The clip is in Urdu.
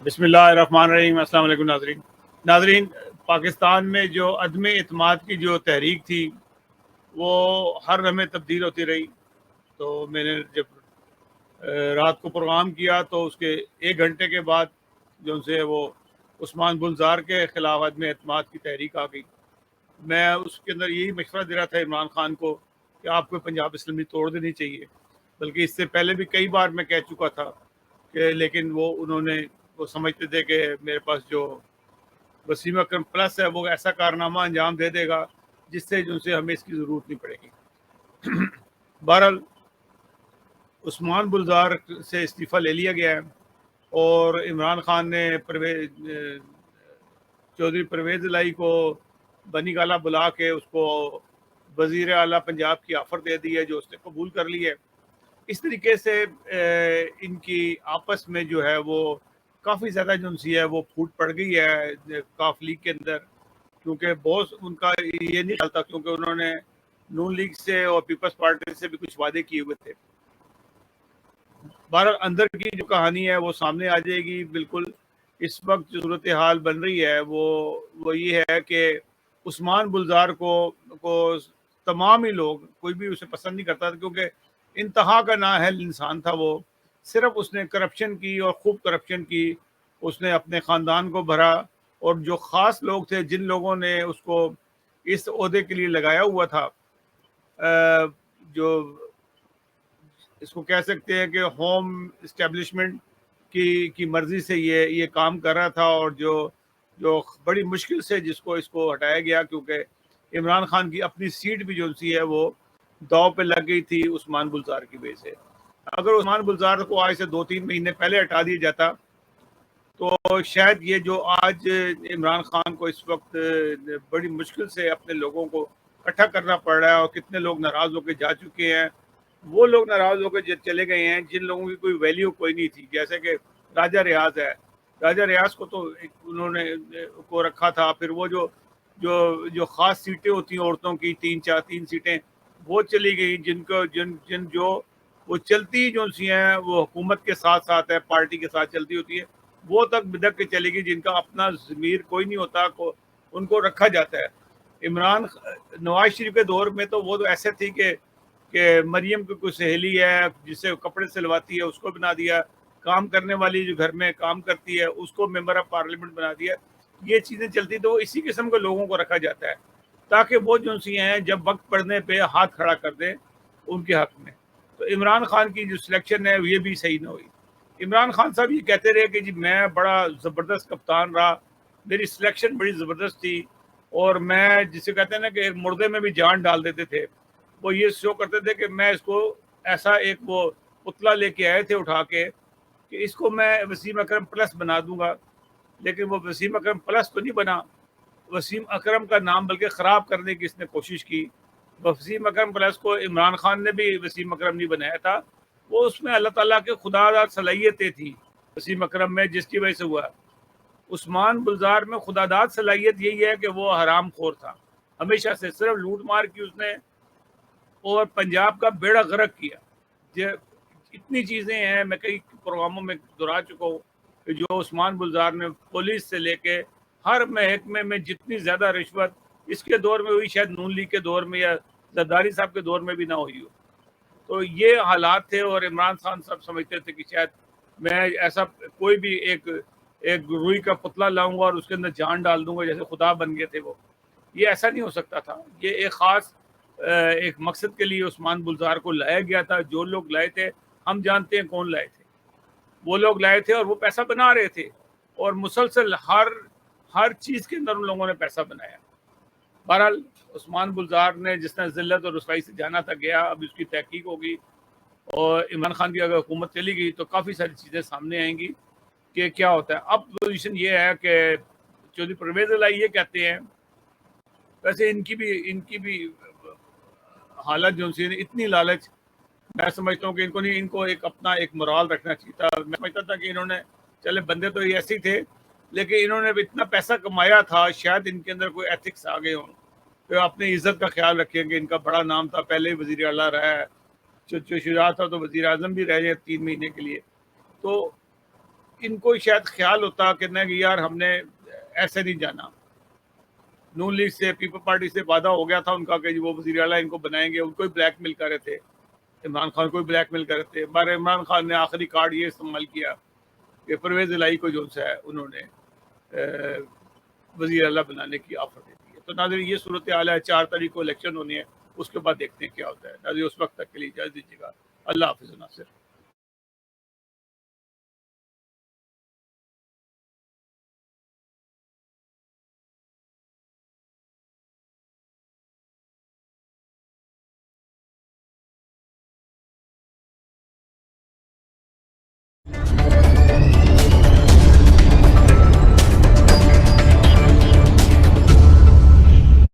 بسم اللہ الرحمن الرحیم۔ السلام علیکم ناظرین، پاکستان میں جو عدم اعتماد کی جو تحریک تھی وہ ہر لمحے تبدیل ہوتی رہی۔ تو میں نے جب رات کو پروگرام کیا تو اس کے 1 گھنٹے کے بعد جو ان سے وہ عثمان بلزار کے خلاف عدم اعتماد کی تحریک آ گئی۔ میں اس کے اندر یہی مشورہ دے رہا تھا عمران خان کو کہ آپ کو پنجاب اسمبلی توڑ دینی چاہیے، بلکہ اس سے پہلے بھی کئی بار میں کہہ چکا تھا کہ لیکن وہ سمجھتے تھے کہ میرے پاس جو وسیم اکرم پلس ہے وہ ایسا کارنامہ انجام دے دے گا جس سے ہمیں اس کی ضرورت نہیں پڑے گی۔ بہرحال عثمان بلزار سے استعفیٰ لے لیا گیا ہے اور عمران خان نے چودھری پرویز الہی کو بنی گالہ بلا کے اس کو وزیر اعلیٰ پنجاب کی آفر دے دی ہے جو اس نے قبول کر لی ہے۔ اس طریقے سے ان کی آپس میں جو ہے وہ کافی زیادہ جو ہے وہ پھوٹ پڑ گئی ہے کاف لیگ کے اندر، کیونکہ بہت ان کا یہ نہیں چلتا، کیونکہ انہوں نے نون لیگ سے اور پیپلز پارٹی سے بھی کچھ وعدے کیے ہوئے تھے۔ بہرحال اندر کی جو کہانی ہے وہ سامنے آ جائے گی۔ بالکل اس وقت جو صورتحال بن رہی ہے وہ یہ ہے کہ عثمان بلزار کو تمام ہی لوگ، کوئی بھی اسے پسند نہیں کرتا تھا، کیونکہ انتہا کا نااہل انسان تھا وہ۔ صرف اس نے کرپشن کی اور خوب کرپشن کی، اس نے اپنے خاندان کو بھرا، اور جو خاص لوگ تھے جن لوگوں نے اس کو اس عہدے کے لیے لگایا ہوا تھا، جو اس کو کہہ سکتے ہیں کہ ہوم اسٹیبلشمنٹ کی مرضی سے یہ کام کر رہا تھا، اور جو بڑی مشکل سے اس کو ہٹایا گیا، کیونکہ عمران خان کی اپنی سیٹ بھی جو سی ہے وہ داؤ پہ لگ گئی تھی عثمان بلزار کی وجہ سے۔ اگر عثمان بلزار کو آج سے 2-3 مہینے پہلے ہٹا دیا جاتا تو شاید یہ جو آج عمران خان کو اس وقت بڑی مشکل سے اپنے لوگوں کو اکٹھا کرنا پڑ رہا ہے، اور کتنے لوگ ناراض ہو کے جا چکے ہیں، وہ لوگ ناراض ہو کے چلے گئے ہیں جن لوگوں کی کوئی ویلیو کوئی نہیں تھی، جیسے کہ راجہ ریاض ہے۔ راجہ ریاض کو تو انہوں نے کو رکھا تھا، پھر وہ جو خاص سیٹیں ہوتی ہیں عورتوں کی 3 سیٹیں وہ چلی گئی، جن جو وہ چلتی جو سی ہیں وہ حکومت کے ساتھ ساتھ ہے، پارٹی کے ساتھ چلتی ہوتی ہے، وہ تک بدک کے چلے گی، جن کا اپنا ضمیر کوئی نہیں ہوتا ان کو رکھا جاتا ہے۔ نواز شریف کے دور میں تو وہ تو ایسے تھی کہ مریم کی کوئی سہیلی ہے جس سے کپڑے سلواتی ہے اس کو بنا دیا، کام کرنے والی جو گھر میں کام کرتی ہے اس کو ممبر آف پارلیمنٹ بنا دیا۔ یہ چیزیں چلتی تو اسی قسم کے لوگوں کو رکھا جاتا ہے تاکہ وہ جو سی ہیں جب وقت پڑنے پہ ہاتھ کھڑا کر دیں ان کے حق میں۔ تو عمران خان کی جو سلیکشن ہے یہ بھی صحیح نہ ہوئی۔ عمران خان صاحب یہ کہتے رہے کہ جی میں بڑا زبردست کپتان رہا، میری سلیکشن بڑی زبردست تھی، اور میں جسے کہتے ہیں نا کہ ایک مردے میں بھی جان ڈال دیتے تھے۔ وہ یہ شو کرتے تھے کہ میں اس کو ایسا ایک وہ پتلا لے کے آئے تھے اٹھا کے کہ اس کو میں وسیم اکرم پلس بنا دوں گا، لیکن وہ وسیم اکرم پلس تو نہیں بنا۔ وسیم اکرم کا نام بلکہ خراب کرنے کی اس نے کوشش کی۔ وسیم اکرم پلس کو عمران خان نے بھی وسیم اکرم نہیں بنایا تھا، وہ اس میں اللہ تعالیٰ کے خدا داد صلاحیتیں تھیں وسیم اکرم میں، جس کی وجہ سے ہوا۔ عثمان بلزار میں خدا داد صلاحیت یہی ہے کہ وہ حرام خور تھا، ہمیشہ سے صرف لوٹ مار کی اس نے، اور پنجاب کا بیڑا غرق کیا۔ اتنی چیزیں ہیں، میں کئی پروگراموں میں دہرا چکا ہوں کہ جو عثمان بلزار نے پولیس سے لے کے ہر محکمے میں جتنی زیادہ رشوت اس کے دور میں ہوئی، شاید نون لیگ کے دور میں یا زرداری صاحب کے دور میں بھی نہ ہوئی ہو۔ تو یہ حالات تھے، اور عمران خان صاحب سمجھتے تھے کہ شاید میں ایسا کوئی بھی ایک روئی کا پتلا لاؤں گا اور اس کے اندر جان ڈال دوں گا، جیسے خدا بن گئے تھے وہ۔ یہ ایسا نہیں ہو سکتا تھا۔ یہ ایک خاص ایک مقصد کے لیے عثمان بلزار کو لایا گیا تھا۔ جو لوگ لائے تھے ہم جانتے ہیں کون لائے تھے، وہ لوگ لائے تھے اور وہ پیسہ بنا رہے تھے، اور مسلسل ہر چیز کے اندر ان لوگوں نے پیسہ بنایا۔ بہرحال عثمان بلزار نے جس طرح ذلت اور رسوائی سے جانا تھا گیا، اب اس کی تحقیق ہوگی، اور عمران خان کی اگر حکومت چلی گئی تو کافی ساری چیزیں سامنے آئیں گی کہ کیا ہوتا ہے۔ اب پوزیشن یہ ہے کہ چودھری پرویز الہی یہ کہتے ہیں، ویسے ان کی بھی حالت جو سی اتنی لالچ، میں سمجھتا ہوں کہ ان کو ایک اپنا ایک مرال رکھنا چاہیے تھا۔ میں سمجھتا تھا کہ انہوں نے چلے بندے تو یہ ایسے ہی تھے، لیکن انہوں نے اتنا پیسہ کمایا تھا، شاید ان کے اندر کوئی ایتھکس آ گئے ہوں کہ اپنی عزت کا خیال رکھیں کہ ان کا بڑا نام تھا، پہلے ہی وزیر اعلیٰ رہا ہے، شجاع تھا تو وزیر اعظم بھی رہ جائے 3 مہینے کے لیے۔ تو ان کو شاید خیال ہوتا کہ نہیں کہ یار ہم نے ایسے نہیں جانا. نون لیگ سے پیپل پارٹی سے وعدہ ہو گیا تھا ان کا کہ وہ وزیر اعلیٰ ان کو بنائیں گے, ان کو ہی بلیک میل کر رہے تھے, عمران خان کو بلیک میل کر رہے تھے. بار عمران خان نے آخری کارڈ یہ استعمال کیا کہ پرویز الہی کو جو ہے انہوں نے وزیر اعلیٰ بنانے کی آفر دے دی ہے. تو ناظرین یہ صورتحال ہے, 4 تاریخ کو الیکشن ہونی ہے, اس کے بعد دیکھتے ہیں کیا ہوتا ہے. ناظرین اس وقت تک کے لیے اجازت دیجیے گا. اللہ حافظ ناصر.